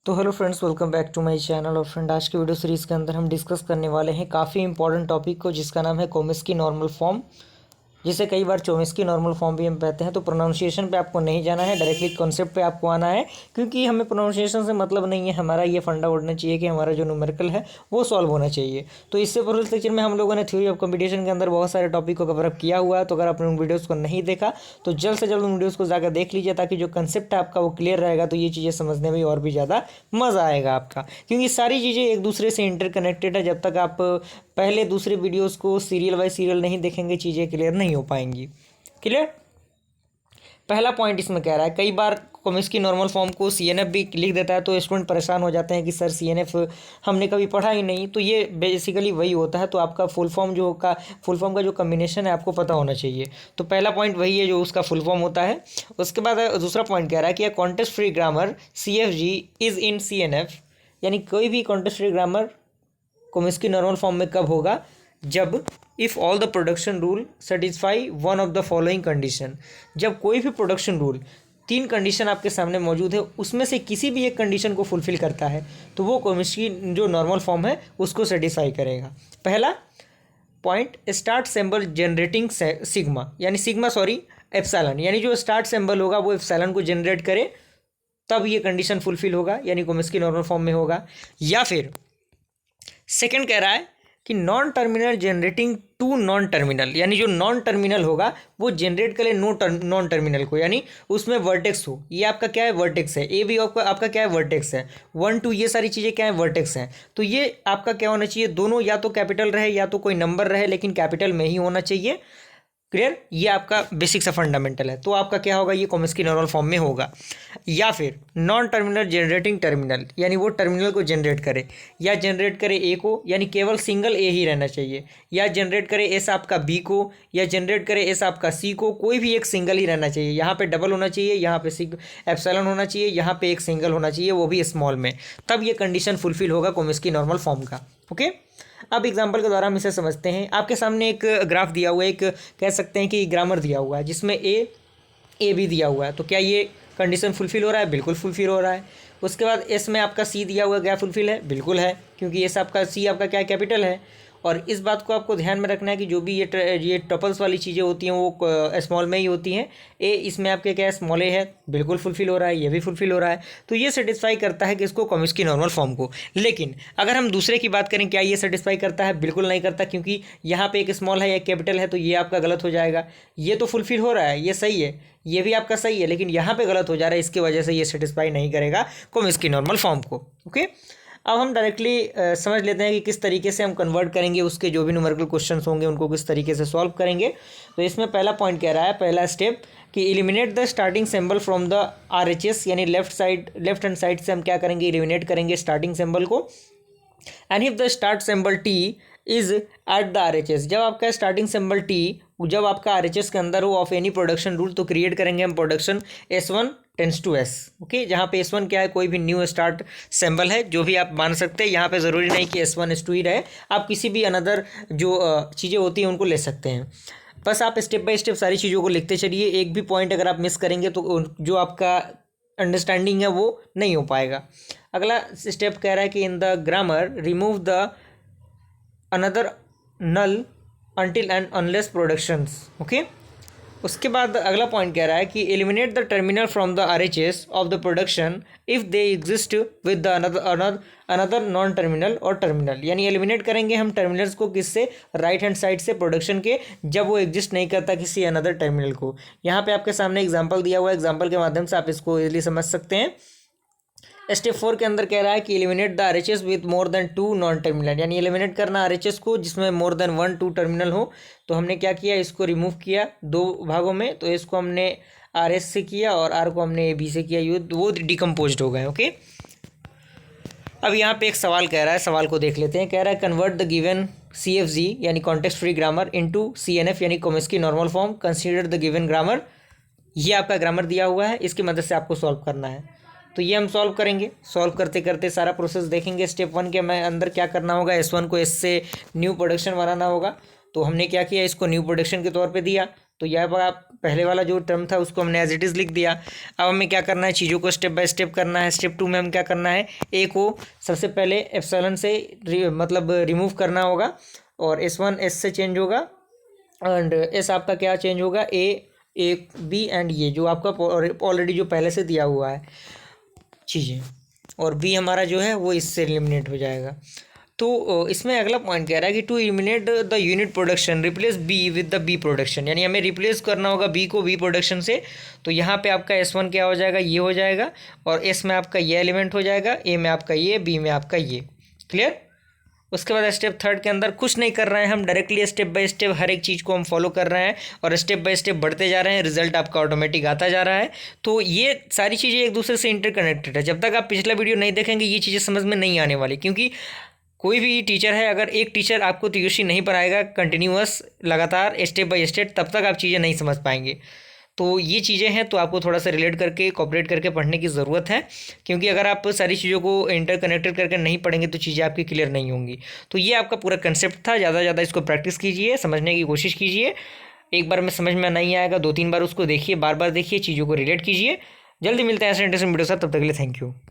तो hello friends, welcome back to my channel. और friend, आज की वीडियो सीरीज़ के अंदर हम डिस्कस करने वाले हैं काफ़ी इंपॉर्टेंट टॉपिक को, जिसका नाम है कोमिस्की नॉर्मल फॉर्म, जिसे कई बार चोमिस्की नॉर्मल फॉर्म भी हम कहते हैं। तो प्रोनाउंसिएशन पे आपको नहीं जाना है, डायरेक्टली कॉन्सेप्ट पे आपको आना है, क्योंकि हमें प्रोनाउंसिएशन से मतलब नहीं है। हमारा ये फंडा उड़ना चाहिए कि हमारा जो न्यूमेरिकल है वो सॉल्व होना चाहिए। तो इससे पूर्व लेक्चर में हम लोगों ने थ्योरी ऑफ कंपटीशन के अंदर बहुत सारे टॉपिक को कवर अप किया हुआ है। तो अगर आपने उन वीडियोज़ को नहीं देखा तो जल्द से जल्द उन वीडियोज़ को जाकर देख लीजिए, ताकि जो कंसेप्ट है आपका वो क्लियर रहेगा। तो ये चीज़ें समझने में और भी ज़्यादा मज़ा आएगा आपका, क्योंकि सारी चीज़ें एक दूसरे से इंटरकनेक्टेड है। जब तक आप पहले दूसरे वीडियोज़ को सीरियल बाय सीरियल नहीं देखेंगे, चीज़ें क्लियर नहीं हो पाएंगी। क्लियर। पहला पॉइंट इसमें कह रहा है, कई बार कोमिस्की नॉर्मल फॉर्म को सीएनएफ भी लिख देता है, तो स्टूडेंट परेशान हो जाते हैं कि सर सीएनएफ हमने कभी पढ़ा ही नहीं। तो ये बेसिकली वही होता है। तो आपका फुल फॉर्म का जो कम्बिनेशन है आपको पता होना चाहिए। तो पहला पॉइंट वही है जो उसका फुल फॉर्म होता है। उसके बाद दूसरा पॉइंट कह रहा है कि context free grammar CFG is in CNF, यानी कोई भी context free grammar Chomsky normal form में कब होगा, जब if all the production rule satisfy one of the following condition. जब कोई भी प्रोडक्शन रूल, तीन कंडीशन आपके सामने मौजूद है, उसमें से किसी भी एक कंडीशन को फुलफिल करता है, तो वो कोमिस्की जो नॉर्मल फॉर्म है उसको सेटिस्फाई करेगा। पहला point, start symbol generating sigma, यानी एप्सिलॉन, यानी जो स्टार्ट सिंबल होगा वो एप्सिलॉन को जनरेट करे, तब ये कंडीशन फुलफिल होगा, यानी कोमिस्की नॉर्मल फॉर्म में होगा। या फिर सेकंड कह रहा है कि non terminal generating to non terminal, यानी जो नॉन टर्मिनल होगा वो जनरेट करे नॉन टर्मिनल को, यानी उसमें वर्टेक्स हो। ये आपका क्या है, वर्टेक्स है। ए भी आपका क्या है, वर्टेक्स है। 1 2 ये सारी चीज़ें क्या है, वर्टेक्स हैं। तो ये आपका क्या होना चाहिए, दोनों या तो कैपिटल रहे या तो कोई नंबर रहे, लेकिन कैपिटल में ही होना चाहिए। क्लियर। ये आपका बेसिक सा फंडामेंटल है। तो आपका क्या होगा, ये कोमिस्की नॉर्मल फॉर्म में होगा। या फिर नॉन टर्मिनल जनरेटिंग टर्मिनल, यानी वो टर्मिनल को जनरेट करे, या जनरेट करे ए को, यानी केवल सिंगल ए ही रहना चाहिए, या जनरेट करे एस आपका बी को, या जनरेट करे एस आपका सी को। कोई भी एक सिंगल ही रहना चाहिए। यहाँ पे डबल होना चाहिए, यहाँ पे एप्सिलॉन होना चाहिए, यहाँ पे एक सिंगल होना चाहिए, वो भी स्मॉल में। तब ये कंडीशन फुलफिल होगा कोमिस्की नॉर्मल फॉर्म का। ओके। अब एग्जाम्पल के द्वारा हम इसे समझते हैं। आपके सामने एक ग्राफ दिया हुआ है, एक कह सकते हैं कि ग्रामर दिया हुआ है, जिसमें ए बी दिया हुआ है। तो क्या ये कंडीशन फुलफिल हो रहा है? बिल्कुल फुलफिल हो रहा है। उसके बाद एस में आपका सी दिया हुआ है, क्या फुलफिल है? बिल्कुल है, क्योंकि एस आपका सी आपका क्या है, कैपिटल है। और इस बात को आपको ध्यान में रखना है कि जो भी ये टपल्स वाली चीज़ें होती हैं वो स्मॉल में ही होती हैं। ए इसमें आपके क्या है, स्मॉल ए है, बिल्कुल फुलफिल हो रहा है, ये भी फुलफिल हो रहा है। तो ये सेटिस्फाई करता है कि इसको कोमिस्की नॉर्मल फॉर्म को। लेकिन अगर हम दूसरे की बात करें, क्या ये सेटिस्फाई करता है? बिल्कुल नहीं करता, क्योंकि यहाँ पे एक स्मॉल है, एक कैपिटल है, तो ये आपका गलत हो जाएगा। ये तो फुलफिल हो रहा है, ये सही है, ये भी आपका सही है, लेकिन यहाँ पे गलत हो जा रहा है, इसकी वजह से ये सेटिस्फाई नहीं करेगा कोमिस्की नॉर्मल फॉर्म को। ओके। अब हम डायरेक्टली समझ लेते हैं कि किस तरीके से हम कन्वर्ट करेंगे, उसके जो भी न्यूमेरिकल क्वेश्चंस होंगे उनको किस तरीके से सॉल्व करेंगे। तो इसमें पहला पॉइंट कह रहा है, पहला स्टेप, कि eliminate the starting symbol from the RHS, यानी लेफ्ट हैंड साइड से हम क्या करेंगे, एलिमिनेट करेंगे स्टार्टिंग सिंबल को। And if the start symbol T is at the RHS, जब आपका स्टार्टिंग सिंबल T जब आपका RHS के अंदर हो ऑफ एनी प्रोडक्शन रूल, तो क्रिएट करेंगे हम production S1 tends to S। Okay. जहाँ पे S1 क्या है, कोई भी न्यू स्टार्ट सिंबल है, जो भी आप मान सकते हैं। यहाँ पे ज़रूरी नहीं कि S1 S2 ही रहे, आप किसी भी अनदर जो चीज़ें होती हैं उनको ले सकते हैं। बस आप स्टेप बाय स्टेप सारी चीज़ों को लिखते चलिए। एक भी पॉइंट अगर आप मिस करेंगे तो जो आपका अंडरस्टैंडिंग है वो नहीं हो पाएगा। अगला स्टेप कह रहा है कि in the grammar remove the another null until and unless productions। Okay. उसके बाद अगला पॉइंट कह रहा है कि eliminate the terminal from the RHS of the production if they exist with the another non terminal और टर्मिनल, यानी eliminate करेंगे हम टर्मिनल्स को, किससे, राइट हैंड साइड से प्रोडक्शन के, जब वो एग्जिस्ट नहीं करता किसी अनदर टर्मिनल को। यहाँ पे आपके सामने एग्जाम्पल दिया हुआ है, एग्जाम्पल के माध्यम से आप इसको इजीली समझ सकते हैं। स्टेप 4 के अंदर कह रहा है कि eliminate the RHS with more than 2 non terminal, यानी एलिमिनेट करना RHS को जिसमें मोर देन 1 2 टर्मिनल हो। तो हमने क्या किया, इसको रिमूव किया दो भागों में। तो इसको हमने RS से किया और R को हमने AB से किया, वो डिकम्पोज हो गए। ओके। अब यहाँ पे एक सवाल कह रहा है, सवाल को देख लेते हैं। कह रहा है कन्वर्ट द गिवन CFG यानी context free grammar into CNF यानी Chomsky normal form, consider the given grammar. ये आपका ग्रामर दिया हुआ है, इसकी मदद से आपको सॉल्व करना है। तो ये हम सॉल्व करेंगे। सॉल्व करते करते सारा प्रोसेस देखेंगे। स्टेप 1 के मैं अंदर क्या करना होगा, S1 को S से न्यू प्रोडक्शन बनाना होगा। तो हमने क्या किया, इसको न्यू प्रोडक्शन के तौर पे दिया। तो यहाँ पर आप पहले वाला जो टर्म था उसको हमने एज इट इज़ लिख दिया। अब हमें क्या करना है, चीज़ों को स्टेप बाय स्टेप करना है। स्टेप 2 में हम क्या करना है, ए को सबसे पहले एप्सिलॉन से मतलब रिमूव करना होगा और S1 S से चेंज होगा एंड S आपका क्या चेंज होगा, ए बी एंड ये जो आपका ऑलरेडी जो पहले से दिया हुआ है चीज़ें, और बी हमारा जो है वो इससे एलिमिनेट हो जाएगा। तो इसमें अगला पॉइंट कह रहा है कि to eliminate the unit production replace B with the B production, यानी हमें रिप्लेस करना होगा बी को बी प्रोडक्शन से। तो यहाँ पे आपका S1 क्या हो जाएगा, ये हो जाएगा, और S में आपका ये एलिमेंट हो जाएगा, ए में आपका ये, बी में आपका ये। क्लियर। उसके बाद स्टेप 3 के अंदर कुछ नहीं कर रहे हैं हम, डायरेक्टली स्टेप बाय स्टेप हर एक चीज़ को हम फॉलो कर रहे हैं और स्टेप बाय स्टेप बढ़ते जा रहे हैं, रिजल्ट आपका ऑटोमेटिक आता जा रहा है। तो ये सारी चीज़ें एक दूसरे से इंटरकनेक्टेड है। जब तक आप पिछला वीडियो नहीं देखेंगे ये चीज़ें समझ में नहीं आने वाली, क्योंकि कोई भी टीचर है, अगर एक टीचर आपको TUC नहीं पढ़ाएगा कंटिन्यूअस लगातार स्टेप बाय स्टेप, तब तक आप चीज़ें नहीं समझ पाएंगे। तो ये चीज़ें हैं, तो आपको थोड़ा सा रिलेट करके कोऑपरेट करके पढ़ने की ज़रूरत है, क्योंकि अगर आप सारी चीज़ों को इंटरकनेक्टेड करके नहीं पढ़ेंगे तो चीज़ें आपकी क्लियर नहीं होंगी। तो ये आपका पूरा कंसेप्ट था। ज़्यादा से ज़्यादा इसको प्रैक्टिस कीजिए, समझने की कोशिश कीजिए। एक बार में समझ में नहीं आएगा, 2-3 बार उसको देखिए, बार बार देखिए, चीज़ों को रिलेट कीजिए। जल्दी मिलते हैं ऐसे इंटरेस्टिंग वीडियो के साथ, तब तक के लिए थैंक यू।